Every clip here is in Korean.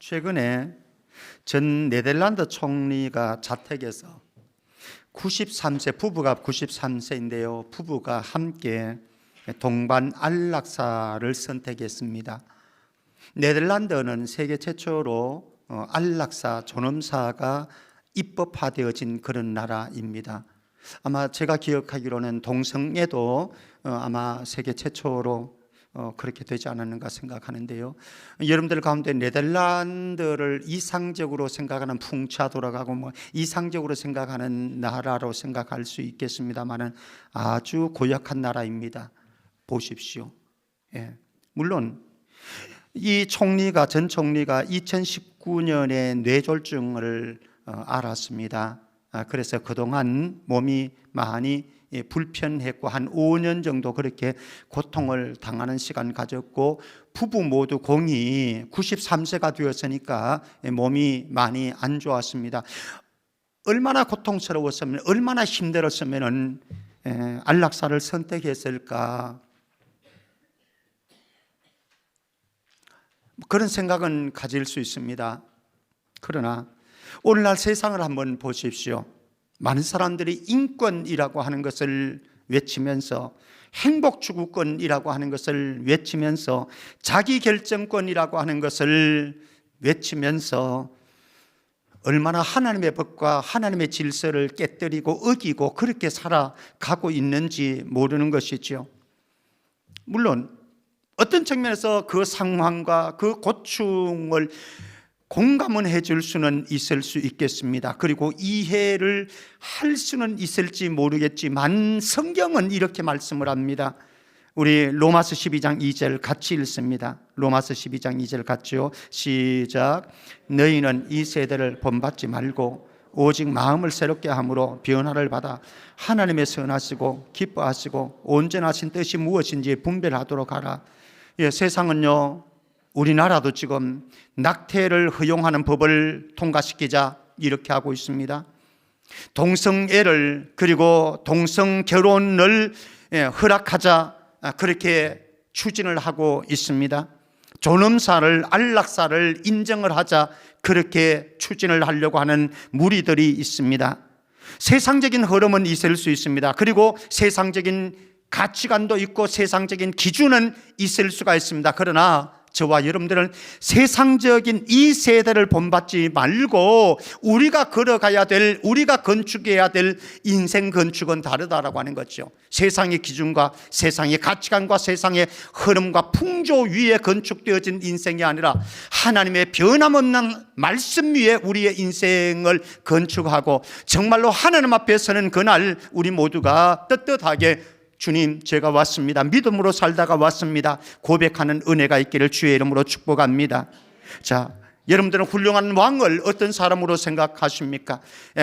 최근에 전 네덜란드 총리가 자택에서 93세 부부가 93세인데요. 부부가 함께 동반 안락사를 선택했습니다. 네덜란드는 세계 최초로 안락사 존엄사가 입법화되어진 그런 나라입니다. 아마 제가 기억하기로는 동성애도 아마 세계 최초로 그렇게 되지 않았는가 생각하는데요. 여러분들 가운데 네덜란드를 이상적으로 생각하는 풍차 돌아가고 이상적으로 생각하는 나라로 생각할 수 있겠습니다만은 아주 고약한 나라입니다. 보십시오. 예. 물론 이 전 총리가 2019년에 뇌졸중을 앓았습니다. 그래서 그동안 몸이 많이 불편했고 한 5년 정도 그렇게 고통을 당하는 시간 가졌고, 부부 모두 공이 93세가 되었으니까 몸이 많이 안 좋았습니다. 얼마나 고통스러웠으면, 얼마나 힘들었으면 안락사를 선택했을까, 그런 생각은 가질 수 있습니다. 그러나 오늘날 세상을 한번 보십시오. 많은 사람들이 인권이라고 하는 것을 외치면서, 행복추구권이라고 하는 것을 외치면서, 자기결정권이라고 하는 것을 외치면서 얼마나 하나님의 법과 하나님의 질서를 깨뜨리고 어기고 그렇게 살아가고 있는지 모르는 것이죠. 물론 어떤 측면에서 그 상황과 그 고충을 공감은 해줄 수는 있을 수 있겠습니다. 그리고 이해를 할 수는 있을지 모르겠지만 성경은 이렇게 말씀을 합니다. 우리 로마서 12장 2절 같이 읽습니다. 로마서 12장 2절 같이요. 시작. 너희는 이 세대를 본받지 말고 오직 마음을 새롭게 함으로 변화를 받아 하나님의 선하시고 기뻐하시고 온전하신 뜻이 무엇인지 분별하도록 하라. 예, 세상은요, 우리나라도 지금 낙태를 허용하는 법을 통과시키자 이렇게 하고 있습니다. 동성애를, 그리고 동성 결혼을 허락하자 그렇게 추진을 하고 있습니다. 존엄사를, 안락사를 인정을 하자 그렇게 추진을 하려고 하는 무리들이 있습니다. 세상적인 흐름은 있을 수 있습니다. 그리고 세상적인 가치관도 있고 세상적인 기준은 있을 수가 있습니다. 그러나 저와 여러분들은 세상적인 이 세대를 본받지 말고 우리가 걸어가야 될, 우리가 건축해야 될 인생 건축은 다르다라고 하는 거죠. 세상의 기준과 세상의 가치관과 세상의 흐름과 풍조 위에 건축되어진 인생이 아니라 하나님의 변함없는 말씀 위에 우리의 인생을 건축하고 정말로 하나님 앞에 서는 그날 우리 모두가 떳떳하게 주님, 제가 왔습니다, 믿음으로 살다가 왔습니다, 고백하는 은혜가 있기를 주의 이름으로 축복합니다. 자, 여러분들은 훌륭한 왕을 어떤 사람으로 생각하십니까?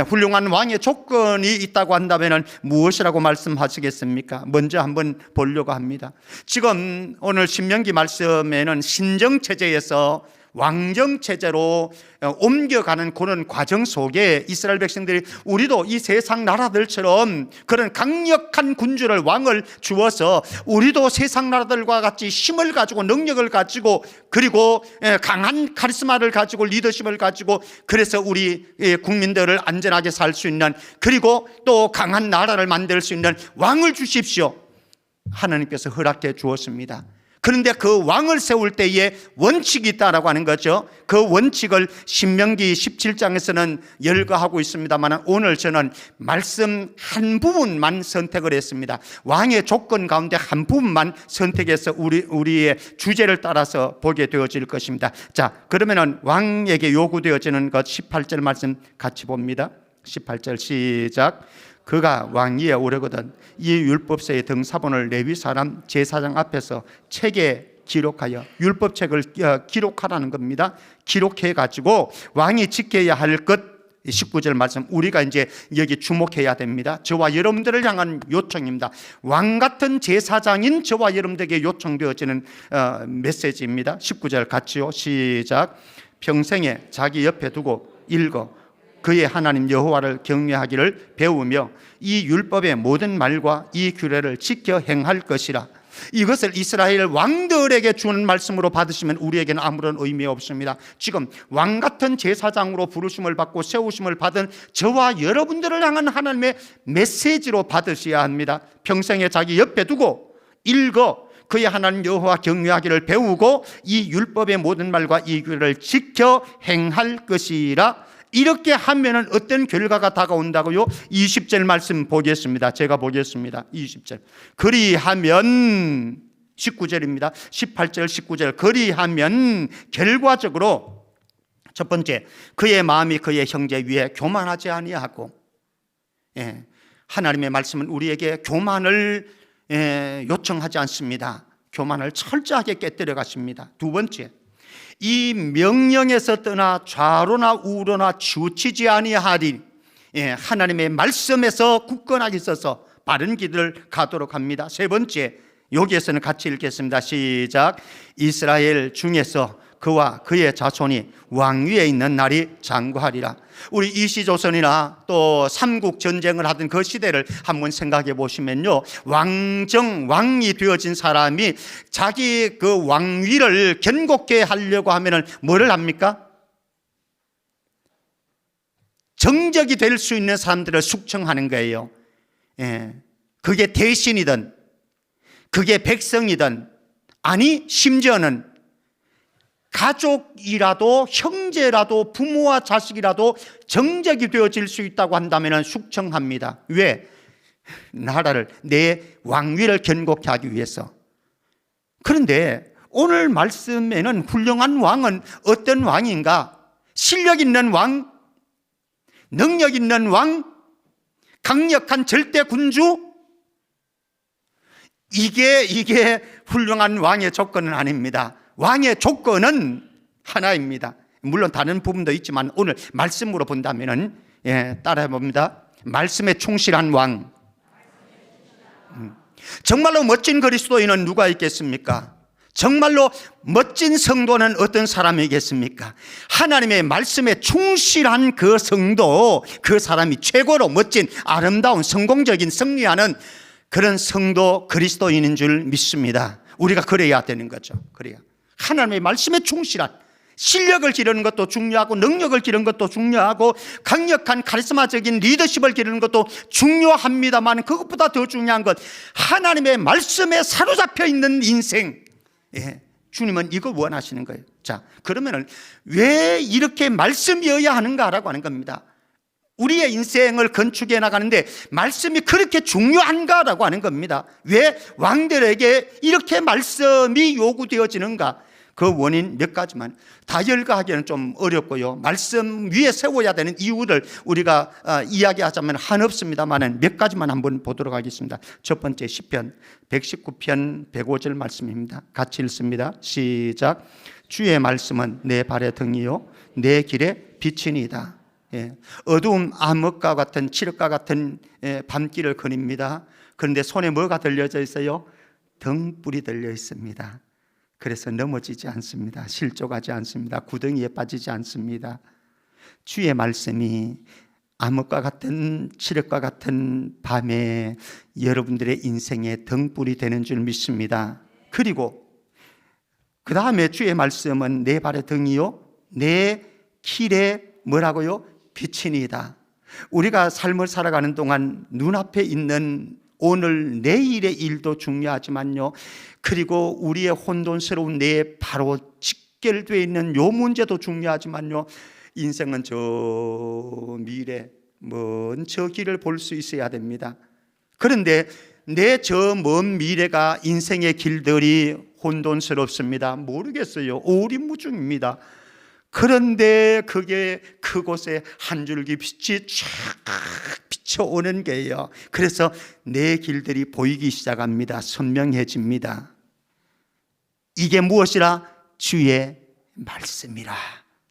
훌륭한 왕의 조건이 있다고 한다면 무엇이라고 말씀하시겠습니까? 먼저 한번 보려고 합니다. 지금 오늘 신명기 말씀에는 신정체제에서 왕정체제로 옮겨가는 그런 과정 속에 이스라엘 백성들이 우리도 이 세상 나라들처럼 그런 강력한 군주를, 왕을 주어서 우리도 세상 나라들과 같이 힘을 가지고 능력을 가지고 그리고 강한 카리스마를 가지고 리더십을 가지고 그래서 우리 국민들을 안전하게 살 수 있는, 그리고 또 강한 나라를 만들 수 있는 왕을 주십시오. 하나님께서 허락해 주었습니다. 그런데 그 왕을 세울 때에 원칙이 있다라고 하는 거죠. 그 원칙을 신명기 17장에서는 열거하고 있습니다만 오늘 저는 말씀 한 부분만 선택을 했습니다. 왕의 조건 가운데 한 부분만 선택해서 우리의 주제를 따라서 보게 되어질 것입니다. 자, 그러면은 왕에게 요구되어지는 것 18절 말씀 같이 봅니다. 18절 시작. 그가 왕 위에 오르거든 이 율법서의 등사본을 레위 사람 제사장 앞에서 책에 기록하여, 율법책을 기록하라는 겁니다. 기록해 가지고 왕이 지켜야 할 것 19절 말씀, 우리가 이제 여기 주목해야 됩니다. 저와 여러분들을 향한 요청입니다. 왕 같은 제사장인 저와 여러분들에게 요청되어지는 메시지입니다. 19절 같이요. 시작. 평생에 자기 옆에 두고 읽어 그의 하나님 여호와를 경외하기를 배우며 이 율법의 모든 말과 이 규례를 지켜 행할 것이라. 이것을 이스라엘 왕들에게 주는 말씀으로 받으시면 우리에게는 아무런 의미 없습니다. 지금 왕 같은 제사장으로 부르심을 받고 세우심을 받은 저와 여러분들을 향한 하나님의 메시지로 받으셔야 합니다. 평생에 자기 옆에 두고 읽어 그의 하나님 여호와 경외하기를 배우고 이 율법의 모든 말과 이 규례를 지켜 행할 것이라. 이렇게 하면은 어떤 결과가 다가온다고요? 20절 말씀 보겠습니다. 제가 보겠습니다. 20절. 그리하면 19절입니다. 18절 19절. 그리하면 결과적으로 첫 번째, 그의 마음이 그의 형제 위에 교만하지 아니하고, 하나님의 말씀은 우리에게 교만을 요청하지 않습니다. 교만을 철저하게 깨뜨려 가십니다. 두 번째, 이 명령에서 떠나 좌로나 우로나 치우치지 아니하리. 하나님의 말씀에서 굳건하게 있어서 바른 길을 가도록 합니다. 세 번째, 여기에서는 같이 읽겠습니다. 시작. 이스라엘 중에서 그와 그의 자손이 왕위에 있는 날이 장구하리라. 우리 이시조선이나 또 삼국 전쟁을 하던 그 시대를 한번 생각해 보시면요, 왕이 되어진 사람이 자기 그 왕위를 견고케 하려고 하면은 뭐를 합니까? 정적이 될 수 있는 사람들을 숙청하는 거예요. 그게 대신이든 그게 백성이든, 아니 심지어는 가족이라도 형제라도 부모와 자식이라도 정적이 되어질 수 있다고 한다면 숙청합니다. 왜? 나라를, 내 왕위를 견고케 하기 위해서. 그런데 오늘 말씀에는 훌륭한 왕은 어떤 왕인가? 실력 있는 왕, 능력 있는 왕, 강력한 절대 군주? 이게 훌륭한 왕의 조건은 아닙니다. 왕의 조건은 하나입니다. 물론 다른 부분도 있지만 오늘 말씀으로 본다면은, 따라해 봅니다. 말씀에 충실한 왕. 정말로 멋진 그리스도인은 누가 있겠습니까? 정말로 멋진 성도는 어떤 사람이겠습니까? 하나님의 말씀에 충실한 그 성도, 그 사람이 최고로 멋진, 아름다운, 성공적인, 승리하는 그런 성도 그리스도인인 줄 믿습니다. 우리가 그래야 되는 거죠. 그래야 하나님의 말씀에 충실한, 실력을 기르는 것도 중요하고 능력을 기르는 것도 중요하고 강력한 카리스마적인 리더십을 기르는 것도 중요합니다만, 그것보다 더 중요한 것, 하나님의 말씀에 사로잡혀 있는 인생. 주님은 이걸 원하시는 거예요. 자, 그러면은 왜 이렇게 말씀이어야 하는가라고 하는 겁니다. 우리의 인생을 건축해 나가는데 말씀이 그렇게 중요한가라고 하는 겁니다. 왜 왕들에게 이렇게 말씀이 요구되어지는가? 그 원인 몇 가지만 다 열거하기는 좀 어렵고요, 말씀 위에 세워야 되는 이유를 우리가 이야기하자면 한없습니다만 몇 가지만 한번 보도록 하겠습니다. 첫 번째, 시편 119편 105절 말씀입니다. 같이 읽습니다. 시작. 주의 말씀은 내 발의 등이요 내 길의 빛이니이다. 어두움 암흑과 같은 칠흑과 같은 밤길을 거닙니다. 그런데 손에 뭐가 들려져 있어요? 등불이 들려 있습니다. 그래서 넘어지지 않습니다. 실족하지 않습니다. 구덩이에 빠지지 않습니다. 주의 말씀이 암흑과 같은 칠흑과 같은 밤에 여러분들의 인생에 등불이 되는 줄 믿습니다. 그리고 그 다음에 주의 말씀은 내 발의 등이요 내 길에 뭐라고요? 빛이니이다. 우리가 삶을 살아가는 동안 눈앞에 있는 오늘 내일의 일도 중요하지만요, 그리고 우리의 혼돈스러운 내 바로 직결되어 있는 요 문제도 중요하지만요, 인생은 저 미래 먼 저 길을 볼 수 있어야 됩니다. 그런데 내 저 먼 미래가 인생의 길들이 혼돈스럽습니다. 모르겠어요. 오리무중입니다. 그런데 그곳에 한 줄기 빛이 쫙 비춰오는 게요, 그래서 내 길들이 보이기 시작합니다. 선명해집니다. 이게 무엇이라? 주의 말씀이라.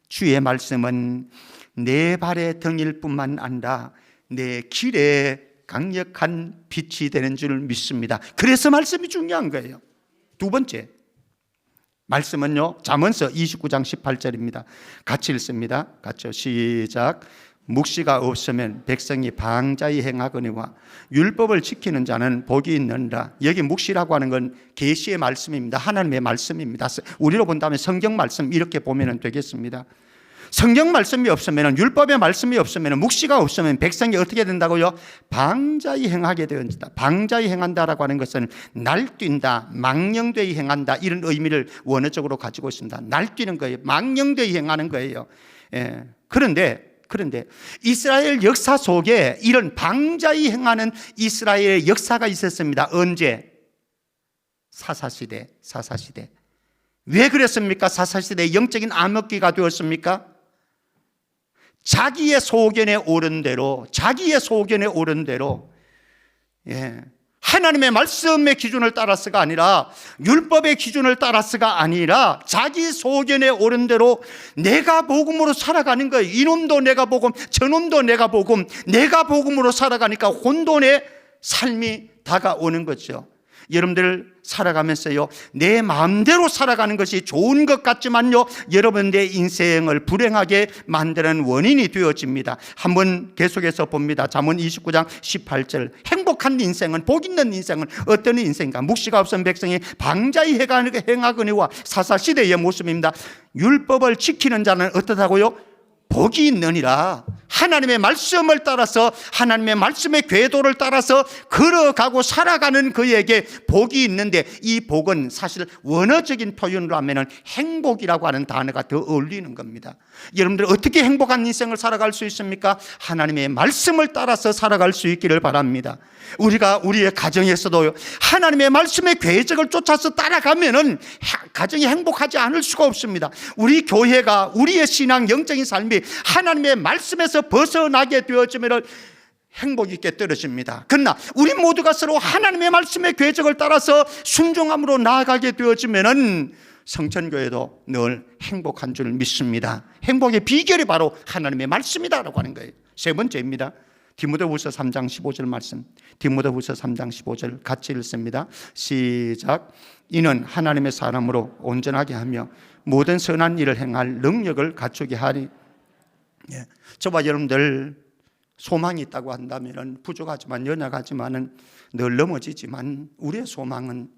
주의 말씀은 내 발의 등일 뿐만 아니라 내 길에 강력한 빛이 되는 줄 믿습니다. 그래서 말씀이 중요한 거예요. 두 번째, 말씀은요 잠언서 29장 18절입니다. 같이 읽습니다. 같이 시작. 묵시가 없으면 백성이 방자히 행하거니와 율법을 지키는 자는 복이 있느니라. 여기 묵시라고 하는 건 계시의 말씀입니다. 하나님의 말씀입니다. 우리로 본다면 성경 말씀 이렇게 보면 되겠습니다. 성경 말씀이 없으면, 율법의 말씀이 없으면, 묵시가 없으면 백성이 어떻게 된다고요? 방자히 행하게 되었다. 방자히 행한다라고 하는 것은 날뛴다, 망령되이 행한다, 이런 의미를 원어적으로 가지고 있습니다. 날뛰는 거예요. 망령되이 행하는 거예요. 그런데 이스라엘 역사 속에 이런 방자히 행하는 이스라엘의 역사가 있었습니다. 언제? 사사시대. 왜 그랬습니까? 사사시대의 영적인 암흑기가 되었습니까? 자기의 소견에 오른 대로 하나님의 말씀의 기준을 따라서가 아니라, 율법의 기준을 따라서가 아니라 자기 소견에 오른 대로 내가 복음으로 살아가는 거예요. 이놈도 내가 복음, 저놈도 내가 복음으로 살아가니까 혼돈의 삶이 다가오는 거죠. 여러분들 살아가면서요, 내 마음대로 살아가는 것이 좋은 것 같지만요, 여러분들의 인생을 불행하게 만드는 원인이 되어집니다. 한번 계속해서 봅니다. 잠언 29장 18절. 행복한 인생은, 복 있는 인생은 어떤 인생인가? 묵시가 없은 백성이 방자히 행하거니와. 사사시대의 모습입니다. 율법을 지키는 자는 어떻다고요? 복이 있느니라. 하나님의 말씀을 따라서, 하나님의 말씀의 궤도를 따라서 걸어가고 살아가는 그에게 복이 있는데, 이 복은 사실 원어적인 표현으로 하면 행복이라고 하는 단어가 더 어울리는 겁니다. 여러분들 어떻게 행복한 인생을 살아갈 수 있습니까? 하나님의 말씀을 따라서 살아갈 수 있기를 바랍니다. 우리가 우리의 가정에서도 하나님의 말씀의 궤적을 쫓아서 따라가면은 가정이 행복하지 않을 수가 없습니다. 우리 교회가, 우리의 신앙, 영적인 삶이 하나님의 말씀에서 벗어나게 되어지면 행복 있게 떨어집니다. 그러나 우리 모두가 서로 하나님의 말씀의 궤적을 따라서 순종함으로 나아가게 되어지면 성천교회도 늘 행복한 줄 믿습니다. 행복의 비결이 바로 하나님의 말씀이다라고 하는 거예요. 세 번째입니다. 디모데후서 3장 15절 말씀. 디모데후서 3장 15절 같이 읽습니다. 시작. 이는 하나님의 사람으로 온전하게 하며 모든 선한 일을 행할 능력을 갖추게 하리. 저와 여러분들 소망이 있다고 한다면 부족하지만, 연약하지만, 늘 넘어지지만, 우리의 소망은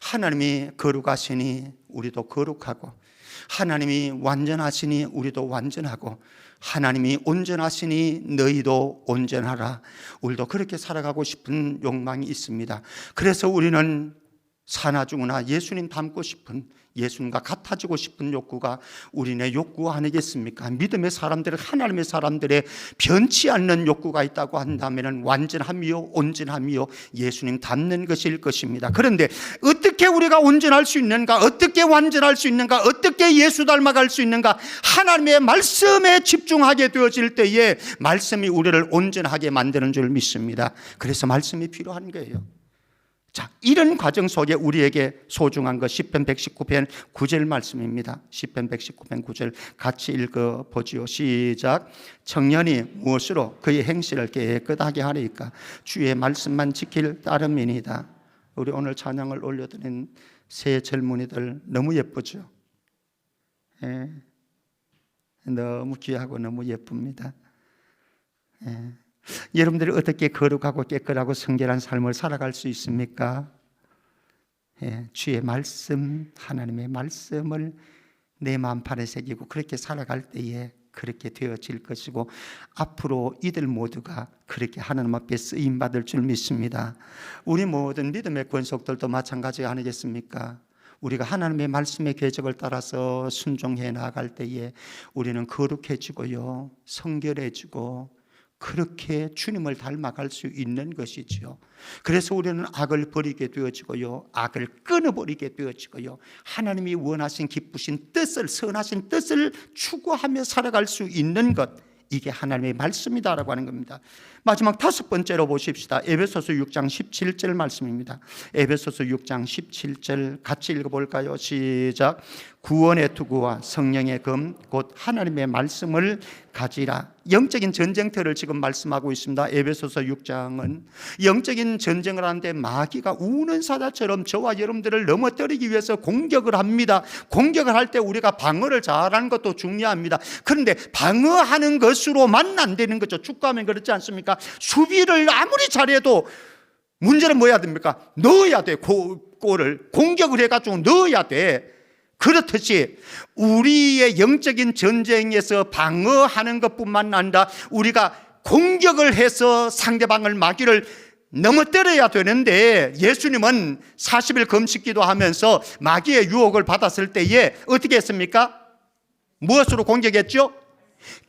하나님이 거룩하시니 우리도 거룩하고, 하나님이 완전하시니 우리도 완전하고, 하나님이 온전하시니 너희도 온전하라. 우리도 그렇게 살아가고 싶은 욕망이 있습니다. 그래서 우리는 사나 죽으나 예수님 닮고 싶은, 예수님과 같아지고 싶은 욕구가 우리네 욕구 아니겠습니까? 믿음의 사람들, 하나님의 사람들의 변치 않는 욕구가 있다고 한다면 완전함이요, 온전함이요, 예수님 닮는 것일 것입니다. 그런데 어떻게 우리가 온전할 수 있는가? 어떻게 완전할 수 있는가? 어떻게 예수 닮아갈 수 있는가? 하나님의 말씀에 집중하게 되어질 때에 말씀이 우리를 온전하게 만드는 줄 믿습니다. 그래서 말씀이 필요한 거예요. 자, 이런 과정 속에 우리에게 소중한 것, 시편 119편 9절 말씀입니다. 시편 119편 9절 같이 읽어보지요. 시작. 청년이 무엇으로 그의 행실을 깨끗하게 하리까? 주의 말씀만 지킬 따름이니이다. 우리 오늘 찬양을 올려드린 새 젊은이들 너무 예쁘죠? 너무 귀하고 너무 예쁩니다. 여러분들이 어떻게 거룩하고 깨끗하고 성결한 삶을 살아갈 수 있습니까? 주의 말씀, 하나님의 말씀을 내 마음판에 새기고 그렇게 살아갈 때에 그렇게 되어질 것이고, 앞으로 이들 모두가 그렇게 하나님 앞에 쓰임받을 줄 믿습니다. 우리 모든 믿음의 권속들도 마찬가지 아니겠습니까? 우리가 하나님의 말씀의 궤적을 따라서 순종해 나아갈 때에 우리는 거룩해지고요, 성결해지고, 그렇게 주님을 닮아갈 수 있는 것이지요. 그래서 우리는 악을 버리게 되어지고요, 악을 끊어버리게 되어지고요, 하나님이 원하신 기쁘신 뜻을, 선하신 뜻을 추구하며 살아갈 수 있는 것, 이게 하나님의 말씀이다라고 하는 겁니다. 마지막 다섯 번째로 보십시다. 에베소서 6장 17절 말씀입니다. 에베소서 6장 17절 같이 읽어볼까요? 시작. 구원의 투구와 성령의 검 곧 하나님의 말씀을 가지라. 영적인 전쟁터를 지금 말씀하고 있습니다. 에베소서 6장은 영적인 전쟁을 하는데 마귀가 우는 사자처럼 저와 여러분들을 넘어뜨리기 위해서 공격을 합니다. 공격을 할 때 우리가 방어를 잘하는 것도 중요합니다. 그런데 방어하는 것으로만 안 되는 거죠. 축구하면 그렇지 않습니까? 수비를 아무리 잘해도 문제는 뭐야 됩니까? 넣어야 돼. 골을 공격을 해가지고 넣어야 돼. 그렇듯이 우리의 영적인 전쟁에서 방어하는 것뿐만 아니라 우리가 공격을 해서 상대방을 마귀를 넘어뜨려야 되는데, 예수님은 40일 금식기도 하면서 마귀의 유혹을 받았을 때에 어떻게 했습니까? 무엇으로 공격했죠?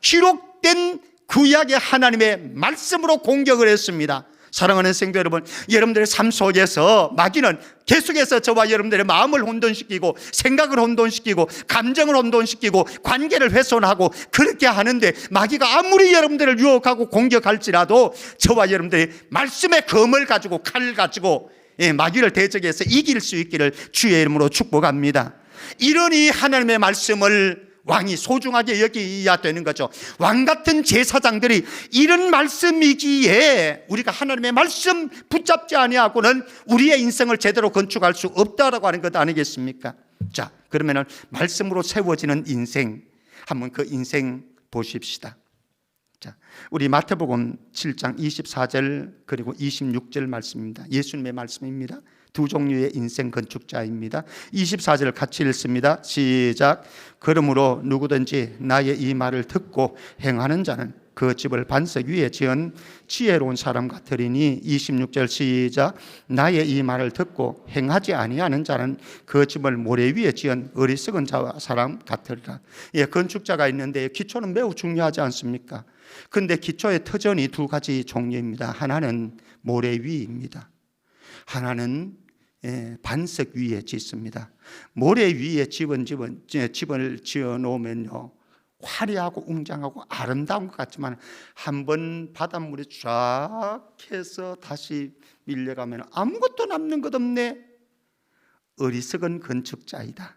기록된 구약의 하나님의 말씀으로 공격을 했습니다. 사랑하는 성도 여러분, 여러분들의 삶 속에서 마귀는 계속해서 저와 여러분들의 마음을 혼돈시키고 생각을 혼돈시키고 감정을 혼돈시키고 관계를 훼손하고 그렇게 하는데, 마귀가 아무리 여러분들을 유혹하고 공격할지라도 저와 여러분들이 말씀의 검을 가지고 칼을 가지고 마귀를 대적해서 이길 수 있기를 주의 이름으로 축복합니다. 이러니 하나님의 말씀을 왕이 소중하게 여겨야 되는 거죠. 왕 같은 제사장들이 이런 말씀이기에 우리가 하나님의 말씀 붙잡지 아니하고는 우리의 인생을 제대로 건축할 수 없다라고 하는 것 아니겠습니까? 자, 그러면은 말씀으로 세워지는 인생, 한번 그 인생 보십시다. 자, 우리 마태복음 7장 24절 그리고 26절 말씀입니다. 예수님의 말씀입니다. 두 종류의 인생 건축자입니다. 24절 같이 읽습니다. 시작. 그러므로 누구든지 나의 이 말을 듣고 행하는 자는 그 집을 반석 위에 지은 지혜로운 사람 같으리니. 26절 시작. 나의 이 말을 듣고 행하지 아니하는 자는 그 집을 모래 위에 지은 어리석은 사람 같으리라. 예, 건축자가 있는데 기초는 매우 중요하지 않습니까? 그런데 기초의 터전이 두 가지 종류입니다. 하나는 모래 위입니다. 하나는 반석 위에 짓습니다. 모래 위에 집을 지어 놓으면요, 화려하고 웅장하고 아름다운 것 같지만 한번 바닷물이 쫙 해서 다시 밀려가면 아무것도 남는 것 없네. 어리석은 건축자이다.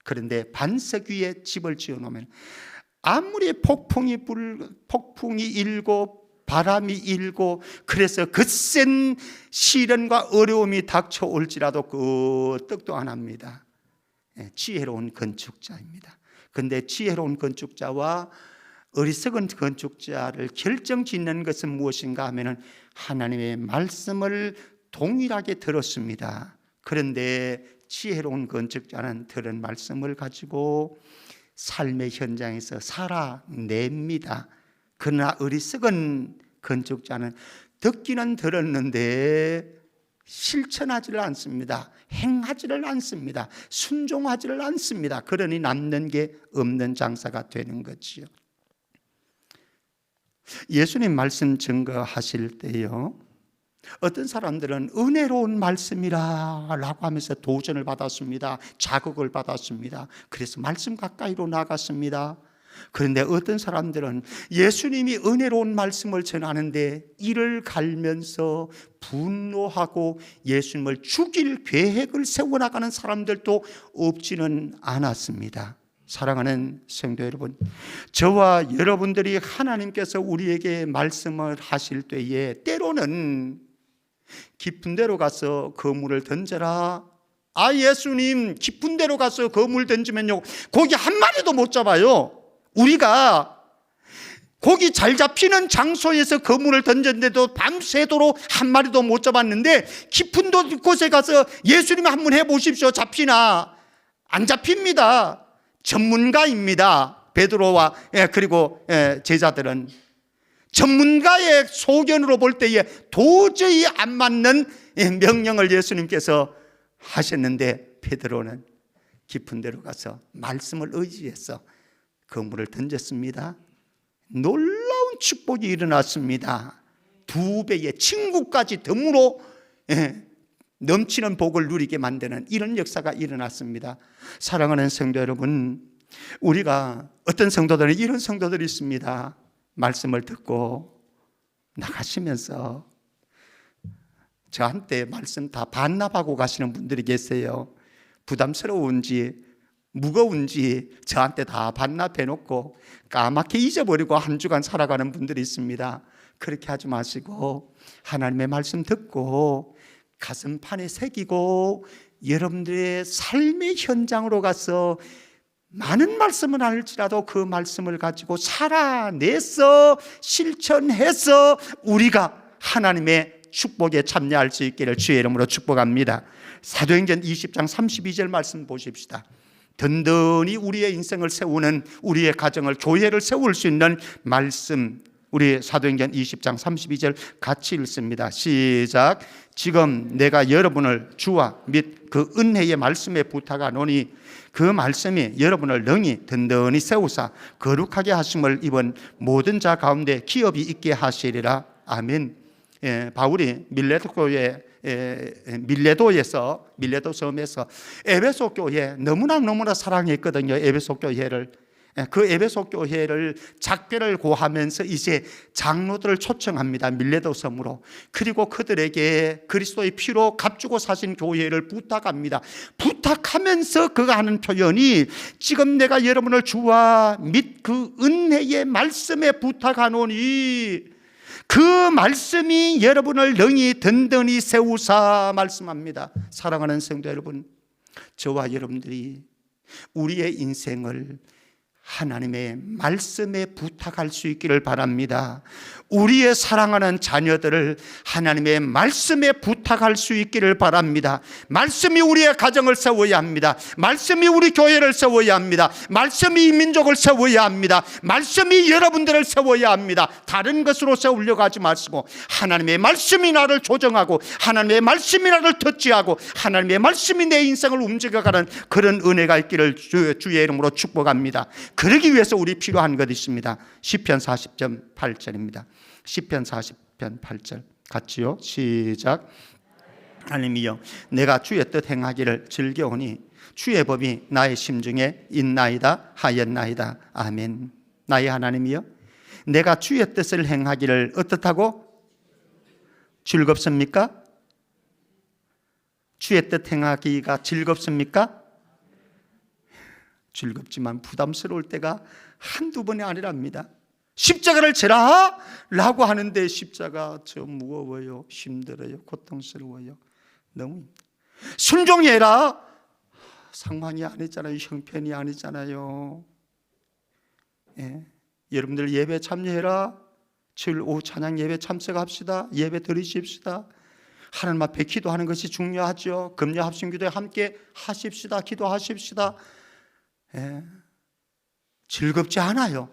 그런데 반석 위에 집을 지어 놓으면 아무리 폭풍이 일고 바람이 일고 그래서 거센 시련과 어려움이 닥쳐올지라도 끄떡도 안 합니다. 지혜로운 건축자입니다. 그런데 지혜로운 건축자와 어리석은 건축자를 결정짓는 것은 무엇인가 하면 하나님의 말씀을 동일하게 들었습니다. 그런데 지혜로운 건축자는 들은 말씀을 가지고 삶의 현장에서 살아냅니다. 그러나 어리석은 건축자는 듣기는 들었는데 실천하지를 않습니다. 행하지를 않습니다. 순종하지를 않습니다. 그러니 남는 게 없는 장사가 되는 거지요. 예수님 말씀 증거하실 때요, 어떤 사람들은 은혜로운 말씀이라고 하면서 도전을 받았습니다. 자극을 받았습니다. 그래서 말씀 가까이로 나갔습니다. 그런데 어떤 사람들은 예수님이 은혜로운 말씀을 전하는데 이를 갈면서 분노하고 예수님을 죽일 계획을 세워나가는 사람들도 없지는 않았습니다. 사랑하는 성도 여러분, 저와 여러분들이 하나님께서 우리에게 말씀을 하실 때에 때로는 깊은 데로 가서 그물을 던져라. 예수님, 깊은 데로 가서 그물 던지면요, 고기 한 마리도 못 잡아요. 우리가 고기 잘 잡히는 장소에서 그물을 던졌는데도 밤새도록 한 마리도 못 잡았는데 깊은 곳에 가서 예수님 한번 해보십시오. 잡히나? 안 잡힙니다. 전문가입니다. 베드로와 그리고 제자들은 전문가의 소견으로 볼 때에 도저히 안 맞는 명령을 예수님께서 하셨는데, 베드로는 깊은 데로 가서 말씀을 의지해서 그물을 던졌습니다. 놀라운 축복이 일어났습니다. 2배의 친구까지 덤으로 넘치는 복을 누리게 만드는 이런 역사가 일어났습니다. 사랑하는 성도 여러분, 우리가 어떤 성도들은 이런 성도들이 있습니다. 말씀을 듣고 나가시면서 저한테 말씀 다 반납하고 가시는 분들이 계세요. 부담스러운지 무거운지 저한테 다 반납해놓고 까맣게 잊어버리고 한 주간 살아가는 분들이 있습니다. 그렇게 하지 마시고 하나님의 말씀 듣고 가슴판에 새기고 여러분들의 삶의 현장으로 가서 많은 말씀은 알지라도 그 말씀을 가지고 살아내서 실천해서 우리가 하나님의 축복에 참여할 수 있기를 주의 이름으로 축복합니다. 사도행전 20장 32절 말씀 보십시다. 든든히 우리의 인생을 세우는, 우리의 가정을, 교회를 세울 수 있는 말씀, 우리 사도행전 20장 32절 같이 읽습니다. 시작. 지금 내가 여러분을 주와 및 그 은혜의 말씀에 부탁하노니 그 말씀이 여러분을 능히 든든히 세우사 거룩하게 하심을 입은 모든 자 가운데 기업이 있게 하시리라. 아멘. 바울이 밀레도 섬에서 에베소 교회 너무나 사랑했거든요. 에베소 교회를. 그 에베소 교회를 작별을 고하면서 이제 장로들을 초청합니다. 밀레도 섬으로. 그리고 그들에게 그리스도의 피로 값주고 사신 교회를 부탁합니다. 부탁하면서 그가 하는 표현이 지금 내가 여러분을 주와 및 그 은혜의 말씀에 부탁하노니 그 말씀이 여러분을 능히 든든히 세우사 말씀합니다. 사랑하는 성도 여러분, 저와 여러분들이 우리의 인생을 하나님의 말씀에 부탁할 수 있기를 바랍니다. 우리의 사랑하는 자녀들을 하나님의 말씀에 부탁할 수 있기를 바랍니다. 말씀이 우리의 가정을 세워야 합니다. 말씀이 우리 교회를 세워야 합니다. 말씀이 이 민족을 세워야 합니다. 말씀이 여러분들을 세워야 합니다. 다른 것으로 세우려고 하지 마시고 하나님의 말씀이 나를 조정하고 하나님의 말씀이 나를 터치하고 하나님의 말씀이 내 인생을 움직여가는 그런 은혜가 있기를 주의 이름으로 축복합니다. 그러기 위해서 우리 필요한 것이 있습니다. 시편 40편 8절입니다. 시편 40편 8절 같이요. 시작. 하나님이여 내가 주의 뜻 행하기를 즐겨오니 주의 법이 나의 심중에 있나이다 하였나이다. 아멘. 나의 하나님이여 내가 주의 뜻을 행하기를 어떻다고? 즐겁습니까? 주의 뜻 행하기가 즐겁습니까? 즐겁지만 부담스러울 때가 한두 번이 아니랍니다. 십자가를 지라 라고 하는데 십자가 저 무거워요, 힘들어요, 고통스러워요. 너무 순종해라. 상황이 아니잖아요. 형편이 아니잖아요. 여러분들 예배 참여해라. 7, 5 찬양 예배 참석합시다. 예배 드리십시다. 하나님 앞에 기도하는 것이 중요하죠. 금요 합심기도에 함께 하십시다. 기도하십시다. 즐겁지 않아요.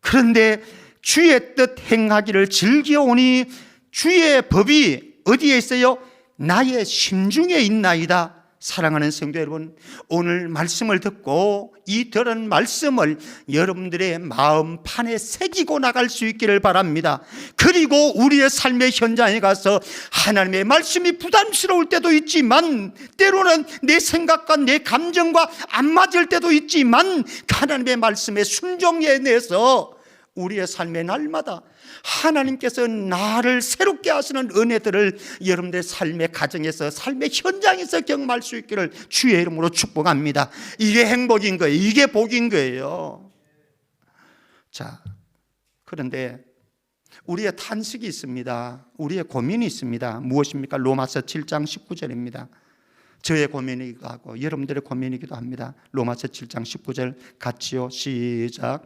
그런데 주의 뜻 행하기를 즐겨오니 주의 법이 어디에 있어요? 나의 심중에 있나이다. 사랑하는 성도 여러분, 오늘 말씀을 듣고 이 들은 말씀을 여러분들의 마음판에 새기고 나갈 수 있기를 바랍니다. 그리고 우리의 삶의 현장에 가서 하나님의 말씀이 부담스러울 때도 있지만 때로는 내 생각과 내 감정과 안 맞을 때도 있지만 하나님의 말씀에 순종해내서 우리의 삶의 날마다 하나님께서 나를 새롭게 하시는 은혜들을 여러분들의 삶의 가정에서 삶의 현장에서 경험할 수 있기를 주의 이름으로 축복합니다. 이게 행복인 거예요. 이게 복인 거예요. 자, 그런데 우리의 탄식이 있습니다. 우리의 고민이 있습니다. 무엇입니까? 로마서 7장 19절입니다. 저의 고민이기도 하고 여러분들의 고민이기도 합니다. 로마서 7장 19절 같이요. 시작.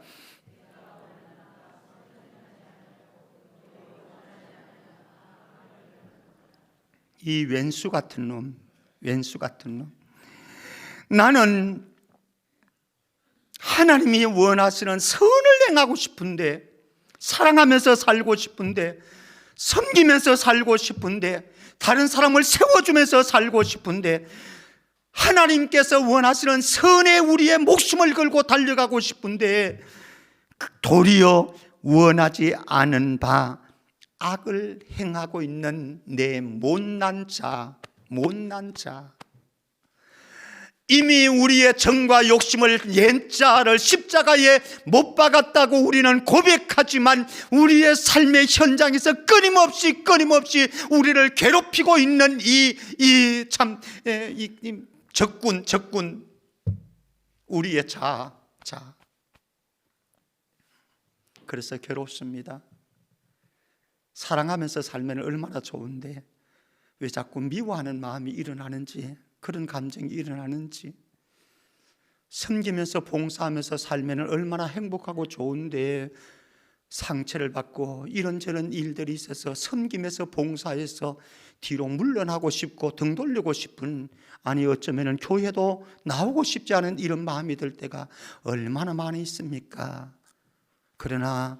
이 왼수 같은 놈, 나는 하나님이 원하시는 선을 행하고 싶은데, 사랑하면서 살고 싶은데, 섬기면서 살고 싶은데, 다른 사람을 세워주면서 살고 싶은데, 하나님께서 원하시는 선에 우리의 목숨을 걸고 달려가고 싶은데 도리어 원하지 않은 바 악을 행하고 있는 내 못난 자, 이미 우리의 정과 욕심을 옛자를 십자가에 못 박았다고 우리는 고백하지만 우리의 삶의 현장에서 끊임없이 우리를 괴롭히고 있는 이 적군. 우리의 자. 그래서 괴롭습니다. 사랑하면서 살면 얼마나 좋은데 왜 자꾸 미워하는 마음이 일어나는지, 그런 감정이 일어나는지. 섬기면서 봉사하면서 살면 얼마나 행복하고 좋은데 상처를 받고 이런저런 일들이 있어서 섬기면서 봉사해서 뒤로 물러나고 싶고 등 돌리고 싶은, 아니 어쩌면 교회도 나오고 싶지 않은 이런 마음이 들 때가 얼마나 많이 있습니까? 그러나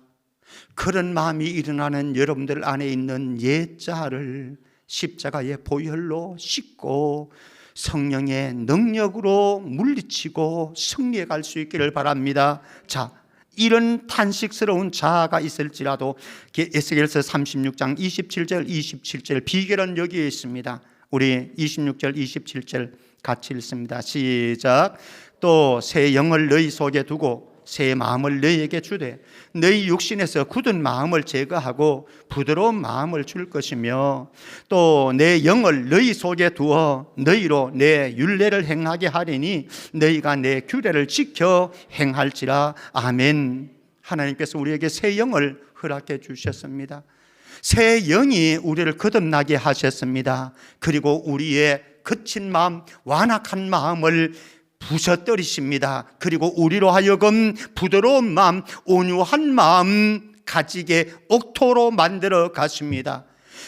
그런 마음이 일어나는 여러분들 안에 있는 옛자를 십자가의 보혈로 씻고 성령의 능력으로 물리치고 승리해 갈 수 있기를 바랍니다. 자, 이런 탄식스러운 자아가 있을지라도 에스겔서 36장 27절 비결은 여기에 있습니다. 우리 26절 27절 같이 읽습니다. 시작. 또 새 영을 너희 속에 두고 새 마음을 너희에게 주되 너희 육신에서 굳은 마음을 제거하고 부드러운 마음을 줄 것이며 또 내 영을 너희 속에 두어 너희로 내 율례를 행하게 하리니 너희가 내 규례를 지켜 행할지라. 아멘. 하나님께서 우리에게 새 영을 허락해 주셨습니다. 새 영이 우리를 거듭나게 하셨습니다. 그리고 우리의 거친 마음, 완악한 마음을 부서뜨리십니다. 그리고 우리로 하여금 부드러운 마음, 온유한 마음 가지게 옥토로 만들어 가십니다.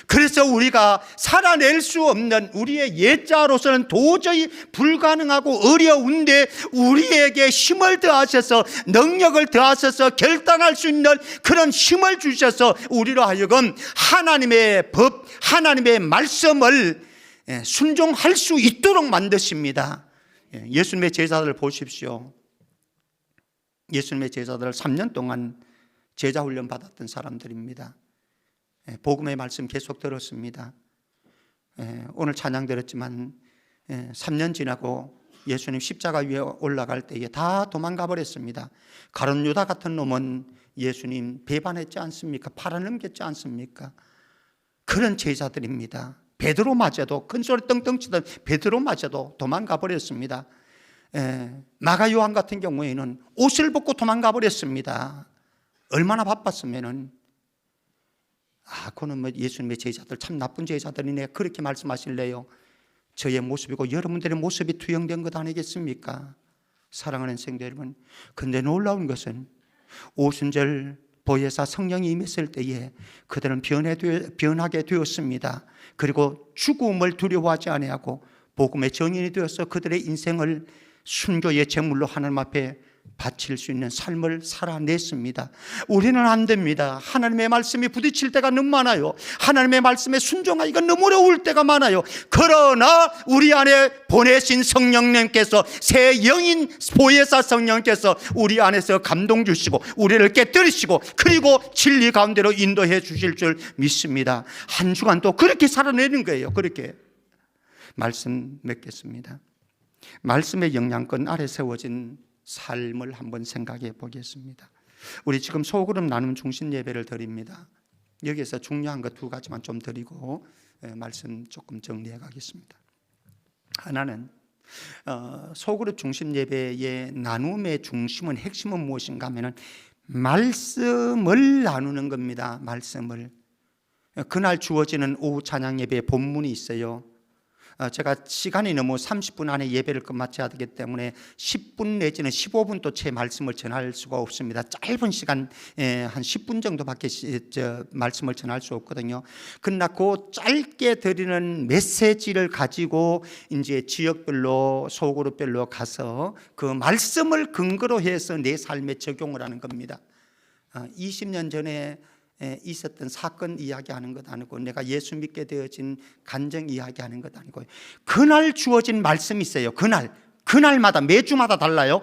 그래서 우리가 살아낼 수 없는 우리의 옛자로서는 도저히 불가능하고 어려운데 우리에게 힘을 더하셔서 능력을 더하셔서 결단할 수 있는 그런 힘을 주셔서 우리로 하여금 하나님의 법, 하나님의 말씀을 순종할 수 있도록 만드십니다. 예수님의 제자들을 보십시오. 예수님의 제자들을 3년 동안 제자훈련 받았던 사람들입니다. 복음의 말씀 계속 들었습니다. 오늘 찬양 들었지만 3년 지나고 예수님 십자가 위에 올라갈 때에 다 도망가 버렸습니다. 가룟 유다 같은 놈은 예수님 배반했지 않습니까? 팔아넘겼지 않습니까? 그런 제자들입니다. 베드로마저도 큰소리 떵떵 치던 베드로마저도 도망가 버렸습니다. 마가 요한 같은 경우에는 옷을 벗고 도망가 버렸습니다. 얼마나 바빴으면은 그는 뭐 예수님의 제자들 참 나쁜 제자들이네 그렇게 말씀하실래요? 저의 모습이고 여러분들의 모습이 투영된 것 아니겠습니까? 사랑하는 성도 여러분, 근데 놀라운 것은 오순절 보혜사 성령이 임했을 때에 그들은 변하게 되었습니다. 그리고 죽음을 두려워하지 아니하고 복음의 증인이 되어서 그들의 인생을 순교의 제물로 하나님 앞에 바칠 수 있는 삶을 살아냈습니다. 우리는 안 됩니다. 하나님의 말씀이 부딪힐 때가 너무 많아요. 하나님의 말씀에 순종하기가 너무 어려울 때가 많아요. 그러나 우리 안에 보내신 성령님께서, 새 영인 보혜사 성령께서 우리 안에서 감동 주시고 우리를 깨뜨리시고 그리고 진리 가운데로 인도해 주실 줄 믿습니다. 한 주간 또 그렇게 살아내는 거예요. 그렇게 말씀 맺겠습니다. 말씀의 영향권 아래 세워진 삶을 한번 생각해 보겠습니다. 우리 지금 소그룹 나눔 중심 예배를 드립니다. 여기에서 중요한 것 두 가지만 좀 드리고 말씀 조금 정리해 가겠습니다. 하나는 소그룹 중심 예배의 나눔의 중심은, 핵심은 무엇인가 하면 말씀을 나누는 겁니다. 말씀을. 그날 주어지는 오후 찬양 예배의 본문이 있어요. 제가 시간이 너무 30분 안에 예배를 끝마쳐야 되기 때문에 10분 내지는 15분 또 제 말씀을 전할 수가 없습니다. 짧은 시간 한 10분 정도밖에 말씀을 전할 수 없거든요. 그러나 그 짧게 드리는 메시지를 가지고 이제 지역별로 소그룹별로 가서 그 말씀을 근거로 해서 내 삶에 적용을 하는 겁니다. 20년 전에 있었던 사건 이야기하는 것 아니고 내가 예수 믿게 되어진 간증 이야기하는 것 아니고 그날 주어진 말씀이 있어요. 그날마다 매주마다 달라요.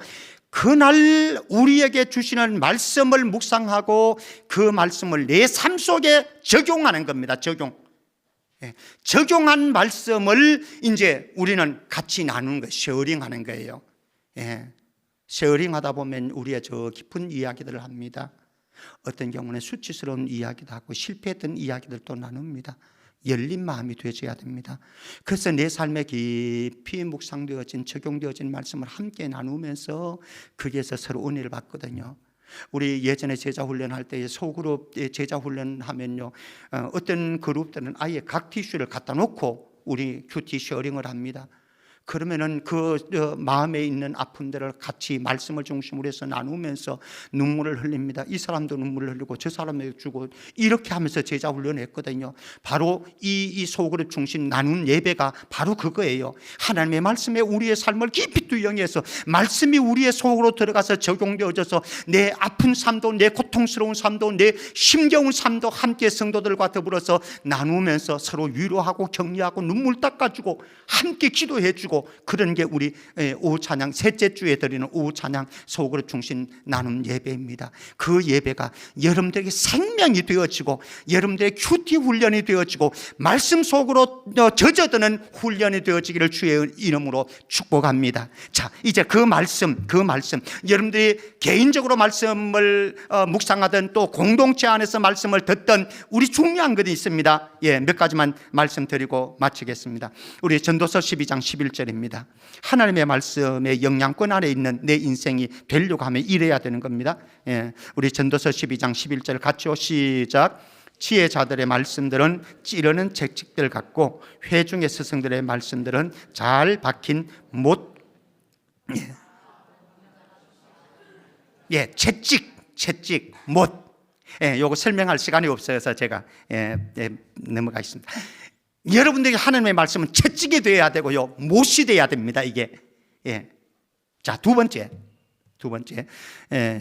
그날 우리에게 주시는 말씀을 묵상하고 그 말씀을 내 삶 속에 적용하는 겁니다. 적용한 말씀을 이제 우리는 같이 나누는 거예요. 쉐어링하는 거예요. 쉐어링하다 보면 우리의 저 깊은 이야기들을 합니다. 어떤 경우는 수치스러운 이야기도 하고 실패했던 이야기들도 나눕니다. 열린 마음이 되어져야 됩니다. 그래서 내 삶에 깊이 묵상되어진, 적용되어진 말씀을 함께 나누면서 거기에서 서로 은혜를 받거든요. 우리 예전에 제자 훈련할 때 소그룹 제자 훈련하면요, 어떤 그룹들은 아예 각 티슈를 갖다 놓고 우리 큐티 쉐어링을 합니다. 그러면은 그 마음에 있는 아픔들을 같이 말씀을 중심으로 해서 나누면서 눈물을 흘립니다. 이 사람도 눈물을 흘리고 저 사람에게 주고 이렇게 하면서 제자 훈련을 했거든요. 바로 이 소그룹 중심 나눈 예배가 바로 그거예요. 하나님의 말씀에 우리의 삶을 깊이 투영해서 말씀이 우리의 속으로 들어가서 적용되어져서 내 아픈 삶도, 내 고통스러운 삶도, 내 힘겨운 삶도 함께 성도들과 더불어서 나누면서 서로 위로하고 격려하고 눈물 닦아주고 함께 기도해주고, 그런 게 우리 오후 찬양 셋째 주에 드리는 오후 찬양 소그룹 중심 나눔 예배입니다. 그 예배가 여러분들에게 생명이 되어지고 여러분들의 큐티 훈련이 되어지고 말씀 속으로 젖어드는 훈련이 되어지기를 주의 이름으로 축복합니다. 자, 이제 그 말씀 여러분들이 개인적으로 말씀을 묵상하든 또 공동체 안에서 말씀을 듣던 우리 중요한 것이 있습니다. 몇 가지만 말씀드리고 마치겠습니다. 우리 전도서 12장 11절입니다. 하나님의 말씀의 영향권 안에 있는 내 인생이 되려고 하면 이래야 되는 겁니다. 우리 전도서 12장 11절 같이요. 시작. 지혜자들의 말씀들은 찌르는 채찍들 같고 회중의 스승들의 말씀들은 잘 박힌 못 채찍 못. 요거 설명할 시간이 없어서 제가 넘어가겠습니다. 여러분들에게 하나님의 말씀은 채찍이 되어야 되고요, 못이 되어야 됩니다. 이게. 자, 두 번째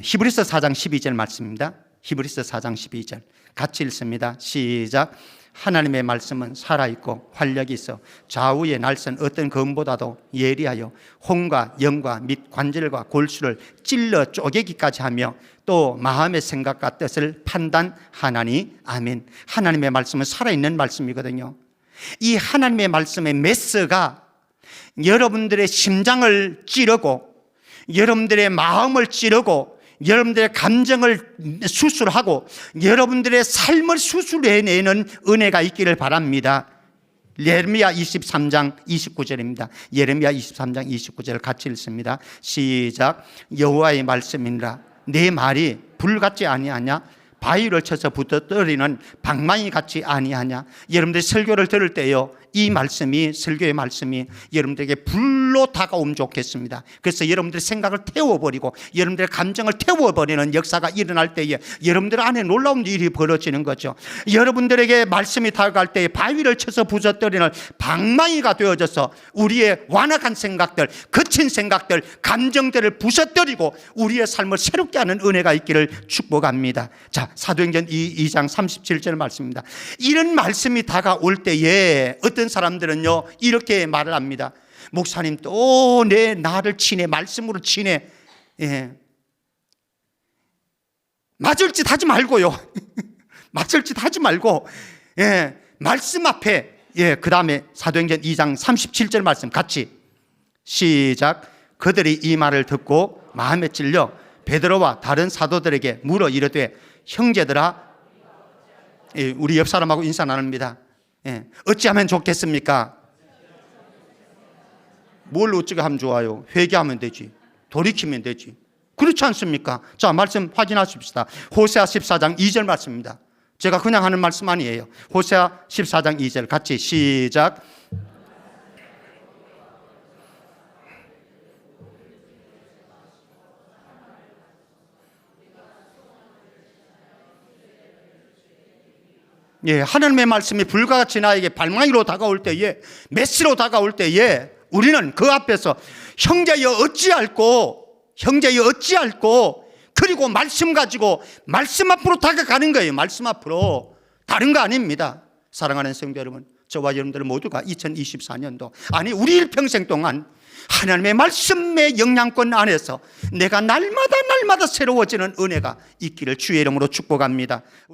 히브리서 4장 12절 말씀입니다. 히브리서 4장 12절 같이 읽습니다. 시작. 하나님의 말씀은 살아있고 활력이 있어 좌우의 날선 어떤 검보다도 예리하여 혼과 영과 및 관절과 골수를 찔러 쪼개기까지 하며 또 마음의 생각과 뜻을 판단하나니. 아멘. 하나님의 말씀은 살아있는 말씀이거든요. 이 하나님의 말씀의 메스가 여러분들의 심장을 찌르고 여러분들의 마음을 찌르고 여러분들의 감정을 수술하고 여러분들의 삶을 수술해내는 은혜가 있기를 바랍니다. 예레미야 23장 29절입니다. 예레미야 23장 29절 같이 읽습니다. 시작. 여호와의 말씀이니라. 내 말이 불 같지 아니하냐? 바위를 쳐서 부서뜨리는 방망이 같지 아니하냐? 여러분들 설교를 들을 때요, 이 말씀이, 설교의 말씀이 여러분들에게 불로 다가오면 좋겠습니다. 그래서 여러분들의 생각을 태워버리고 여러분들의 감정을 태워버리는 역사가 일어날 때에 여러분들 안에 놀라운 일이 벌어지는 거죠. 여러분들에게 말씀이 다가갈 때에 바위를 쳐서 부서뜨리는 방망이가 되어져서 우리의 완악한 생각들, 거친 생각들, 감정들을 부서뜨리고 우리의 삶을 새롭게 하는 은혜가 있기를 축복합니다. 자, 사도행전 2장 37절 말씀입니다. 이런 말씀이 다가올 때에 어떤 사람들은요 이렇게 말을 합니다. 목사님 또 내 나를 치네, 말씀으로 치네. 맞을 짓 하지 말고요. 맞을 짓 하지 말고 말씀 앞에 그 다음에 사도행전 2장 37절 말씀 같이 시작. 그들이 이 말을 듣고 마음에 찔려 베드로와 다른 사도들에게 물어 이르되 형제들아, 우리 옆 사람하고 인사 나눕니다. 어찌하면 좋겠습니까? 뭘 어찌게 하면 좋아요? 회개하면 되지, 돌이키면 되지, 그렇지 않습니까? 자, 말씀 확인하십시다. 호세아 14장 2절 말씀입니다. 제가 그냥 하는 말씀 아니에요. 호세아 14장 2절 같이 시작. 하나님의 말씀이 불과 같이 나에게 발망이로 다가올 때에, 메시로 다가올 때에 우리는 그 앞에서 형제여 어찌할꼬 그리고 말씀 가지고 말씀 앞으로 다가가는 거예요. 말씀 앞으로. 다른 거 아닙니다. 사랑하는 성도 여러분, 저와 여러분들 모두가 2024년도 아니 우리 일평생 동안 하나님의 말씀의 영향권 안에서 내가 날마다 새로워지는 은혜가 있기를 주의 이름으로 축복합니다.